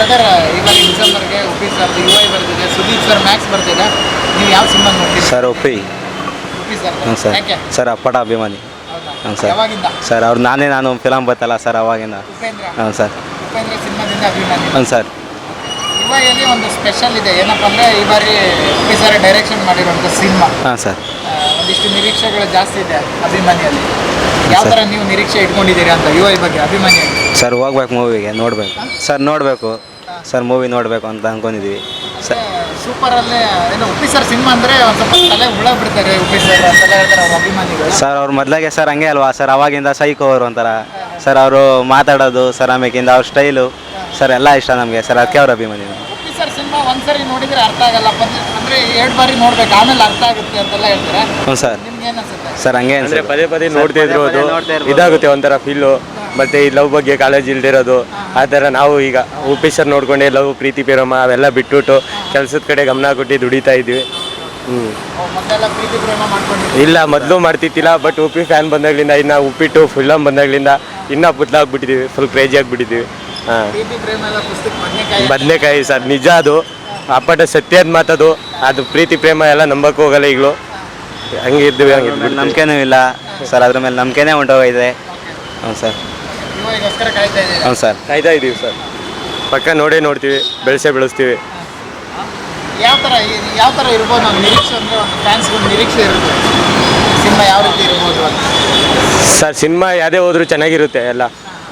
Brother ಇವಾಗ ಡಿಸೆಂಬರ್ಗೆ Uppi sir UI ಬರ್ತಿದೆ, Sudeep sir Max ಬರ್ತಿದೆ. ನೀವು ಯಾವ ಸಿನಿಮಾ ನೋಡ್ತೀರಿ? ಸರ್ ಉಪ್ಪಿ ಸರ್ ಹ್ಞೂ ಸರ್. ಯಾಕೆ? ಸರ್ ಅಪ್ಪಟ ಅಭಿಮಾನಿ. ಹೌದಾ? ಹ್ಞೂ ಸರ್. ಯಾವಾಗಿಂದ? ಸರ್ ಅವ್ರು ನಾನು ಫಿಲಮ್ ಬರ್ತಲ್ಲ ಸರ್ ಅವಾಗಿಂದ. ಉಪೇಂದ್ರ ಹ್ಞೂ ಸರ್. ಉಪೇಂದ್ರ ಸಿನಿಮಾದಿಂದ ಅಭಿಮಾನಿ. ಹ್ಞೂ ಸರ್. ಯುವಯಲ್ಲಿ ಒಂದು ಸ್ಪೆಷಲ್ ಇದೆ, ಏನಪ್ಪ ಅಂದರೆ ಈ ಬಾರಿ ಉಪ್ಪಿ ಸರ್ ಡೈರೆಕ್ಷನ್ ಮಾಡಿರುವಂಥ ಸಿನಿಮಾ. ಹಾಂ ಸರ್. ಒಂದಿಷ್ಟು ನಿರೀಕ್ಷೆಗಳು ಜಾಸ್ತಿ ಇದೆ ಅಭಿಮಾನಿಯಲ್ಲಿ. ಯಾವ ಥರ ನೀವು ನಿರೀಕ್ಷೆ ಇಟ್ಕೊಂಡಿದ್ದೀರಿ ಅಂತ UI ಬಗ್ಗೆ ಅಭಿಮಾನಿಯಲ್ಲಿ? ಸರ್ ಹೋಗ್ಬೇಕು ಮೂವಿಗೆ, ನೋಡಬೇಕು ಸರ್, ನೋಡಬೇಕು ಸರ್, ಮೂವಿ ನೋಡಬೇಕು ಅಂತ ಅಂದ್ಕೊಂಡಿದ್ದೀವಿ ಸರ್. ಸೂಪರಲ್ಲೇ ಏನೋ ಉಪ್ಪಿ ಸರ್ ಸಿನಿಮಾ ಅಂದರೆ ಒಂದು ಸ್ವಲ್ಪ ತಲೆ ಹುಳ ಬಿಡ್ತಾರೆ ಉಪ್ಪಿ ಸರ್ ಅಂತೆಲ್ಲ ಹೇಳ್ತಾರೆ ಅವ್ರ ಅಭಿಮಾನಿಗಳು. ಸರ್ ಅವ್ರ ಮೊದಲಾಗೆ ಸರ್ ಹಂಗೆ ಅಲ್ವಾ ಸರ್, ಅವಾಗಿಂದ ಸೈಕೋ ಅವರು ಒಂಥರ ಸರ್, ಅವರು ಮಾತಾಡೋದು ಸರ್, ಆಮೇಕಿಂದ ಅವ್ರ ಸ್ಟೈಲು ಸರ್ ಎಲ್ಲ ಇಷ್ಟ ನಮಗೆ ಸರ್, ಅದಕ್ಕೆ ಅವ್ರ ಅಭಿಮಾನಿ. ಉಪ್ಪಿ ಸರ್ ಸಿನಿಮಾ ಒಂದ್ಸರಿ ನೋಡಿದರೆ ಅರ್ಥ ಆಗಲ್ಲ, ಅಂದರೆ 2 ಬಾರಿ ನೋಡ್ಬೇಕು ಆಮೇಲೆ ಅರ್ಥ ಆಗುತ್ತೆ ಅಂತೆಲ್ಲ ಹೇಳ್ತಾರೆ. ಹ್ಞೂ ಸರ್. ನಿಮ್ಗೆ ಏನು ಅನ್ಸುತ್ತೆ ಸರ್ ಹಂಗೆ ಅಂದರೆ ಪದೇ ಪದೇ ನೋಡ್ತಿದ್ರು ಅದು ಇದಾಗುತ್ತೆ ಒಂಥರ ಫೀಲು. ಮತ್ತು ಈ ಲವ್ ಬಗ್ಗೆ ಕಾಲೇಜ್ ಇಲ್ದಿರೋದು ಆ ಥರ ನಾವು ಈಗ ಉಪ್ಪಿ ಸರ್ ನೋಡ್ಕೊಂಡೆ ಲವ್ ಪ್ರೀತಿ ಪ್ರೇಮ ಅವೆಲ್ಲ ಬಿಟ್ಬಿಟ್ಟು ಕೆಲಸದ ಕಡೆ ಗಮನ ಕೊಟ್ಟು ದುಡಿತಾ ಇದ್ವಿ. ಮೊದಲೆಲ್ಲ ಪ್ರೀತಿ ಪ್ರೇಮ ಮಾಡ್ಕೊಂಡಿದ್ದೀವಿ. ಇಲ್ಲ ಮೊದಲು ಮಾಡ್ತಿದ್ದಿಲ್ಲ, ಬಟ್ ಉಪ್ಪಿ ಫ್ಯಾನ್ ಬಂದಾಗಲಿಂದ ಇನ್ನು ಉಪ್ಪಿಟ್ಟು ಫಿಲಮ್ ಬಂದಾಗಲಿಂದ ಇನ್ನೂ ಪುತ್ಲಾಗ್ಬಿಟ್ಟಿದ್ದೀವಿ, ಫುಲ್ ಕ್ರೇಜಿ ಆಗಿಬಿಟ್ಟಿದ್ದೀವಿ. ಹಾಂ, ಪ್ರೀತಿ ಪ್ರೇಮ ಎಲ್ಲ ಪುಸ್ತಕ ಬದನೆಕಾಯಿ ಬದನೆಕಾಯಿ ಸರ್, ನಿಜ ಅದು ಅಪ್ಪಟ ಸತ್ಯದ ಮಾತದು. ಅದು ಪ್ರೀತಿ ಪ್ರೇಮ ಎಲ್ಲ ನಂಬಕ್ಕೆ ಹೋಗಲ್ಲ ಈಗಲೂ, ಹಂಗೆ ಇದ್ದೀವಿ, ಹಂಗೆ ನಂಬಿಕೆನೂ ಇಲ್ಲ ಸರ್, ಅದ್ರ ಮೇಲೆ ನಂಬಿಕೆನೇ ಹೊಂಟೋಗಿದೆ. ಹ್ಞೂ ಸರ್. ಯುವಗೋಸ್ಕರ ಕಾಯ್ತಾ ಇದ್ದೀವಿ. ಹ್ಞೂ ಸರ್. ಕಾಯ್ತಾ ಇದ್ದೀವಿ ಸರ್, ಪಕ್ಕ ನೋಡ್ತೀವಿ, ಬೆಳೆಸ್ತೀವಿ. ಯಾವ ಥರ ಇರ್ಬೋದು ನಾವು ನಿರೀಕ್ಷೆ, ಅಂದರೆ ಒಂದು ಫ್ಯಾನ್ಸ್ಗಳು ನಿರೀಕ್ಷೆ ಇರುತ್ತೆ ಸಿನಿಮಾ ಯಾವ ರೀತಿ ಇರ್ಬೋದು ಅಂತ? ಸರ್ ಸಿನಿಮಾ ಯಾವುದೇ ಹೋದ್ರೂ ಚೆನ್ನಾಗಿರುತ್ತೆ ಎಲ್ಲ.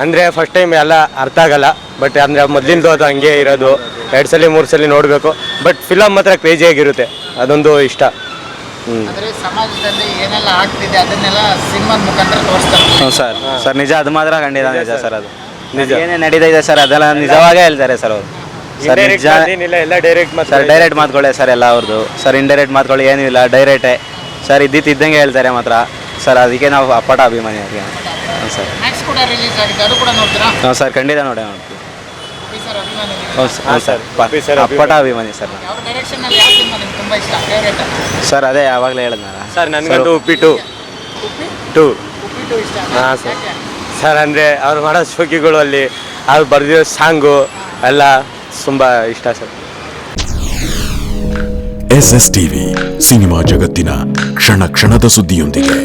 ಅಂದರೆ ಫಸ್ಟ್ ಟೈಮ್ ಎಲ್ಲ ಅರ್ಥ ಆಗಲ್ಲ, ಬಟ್ ಅಂದರೆ ಮೊದಲಿಂದ ಅದು ಹಂಗೆ ಇರೋದು, 2 ಸಲ 3 ಸಲ ನೋಡಬೇಕು. ಬಟ್ ಫಿಲಮ್ ಮಾತ್ರ ಕ್ರೇಜಿಯಾಗಿರುತ್ತೆ, ಅದೊಂದು ಇಷ್ಟ. ಅಂದರೆ ಸಮಾಜದಲ್ಲಿ ಏನೆಲ್ಲ ಆಗ್ತಿದೆ ಅದನ್ನೆಲ್ಲ ಸಿನಿಮಾದ ಮುಖಾಂತರ ತೋರಿಸ್ತಾರೆ. ಹ್ಞೂ ಸರ್. ಸರ್ ನಿಜ, ಅದು ಮಾತ್ರ ಖಂಡಿತ ನಿಜ ಸರ್, ಅದು ನಿಜ. ಏನೇ ನಡೀತಾ ಇದೆ ಸರ್ ಅದೆಲ್ಲ ನಿಜವಾಗೇ ಹೇಳ್ತಾರೆ ಸರ್ ಅವರು. ಸರ್ ನಿಜ ಎಲ್ಲ ಡೈರೆಕ್ಟ್ ಸರ್, ಡೈರೆಕ್ಟ್ ಮಾತುಗಳೇ ಸರ್ ಎಲ್ಲ ಅವ್ರದ್ದು ಸರ್, ಇಂಡೈರೆಕ್ಟ್ ಮಾತುಗಳು ಏನೂ ಇಲ್ಲ, ಡೈರೆಕ್ಟೇ ಸರ್, ಇದ್ದಂಗೆ ಹೇಳ್ತಾರೆ ಮಾತ್ರ ಸರ್, ಅದಕ್ಕೆ ನಾವು ಅಪ್ಪಟ ಅಭಿಮಾನಿ ಅವ್ರಿಗೆ. ಹ್ಞೂ ಸರ್. ಮ್ಯಾಕ್ಸ್ ಕೂಡ ರಿಲೀಸ್ ಆಗಿದೆ, ಅದು ಕೂಡ ನೋಡ್ತೀರಾ? ಹ್ಞೂ ಸರ್, ಖಂಡಿತ ನೋಡ್ತೀವಿ. ಉಪ್ಪಿ ಸರ್ ಅಭಿಮಾನಿ ನೀವು? ಹ್ಞೂ ಸರ್, ಅಪ್ಪಟ ಅಭಿಮಾನಿ ಸರ್. ಯಾವ ಡೈರೆಕ್ಷನಲ್ಲಿ ಯಾವ ಸಿನಿಮಾ ನಿಮ್ಗೆ ತುಂಬ ಇಷ್ಟ, ಫೇವ್ರೇಟ್? ಸರ್ ಅದೇ ಯಾವಾಗಲೇ ಹೇಳಿದ್ನಲ್ಲ ಸರ್, ನನಗಂತೂ ಉಪ್ಪಿಟ್ಟು ಉಪ್ಪಿಟ್ಟು ಇಷ್ಟ. ಹಾಂ ಸರ್. ಯಾಕೆ? ಸರ್ ಅಂದರೆ ಅವ್ರು ಮಾಡೋ ಶೋಕಿಗಳು ಅಲ್ಲಿ ಅವ್ರು ಬರೆದಿರೋ ಸಾಂಗು ಎಲ್ಲ ತುಂಬ ಇಷ್ಟ ಸರ್. SS TV ಸಿನಿಮಾ ಜಗತ್ತಿನ ಕ್ಷಣ ಕ್ಷಣದ ಸುದ್ದಿಯೊಂದಿಗೆ.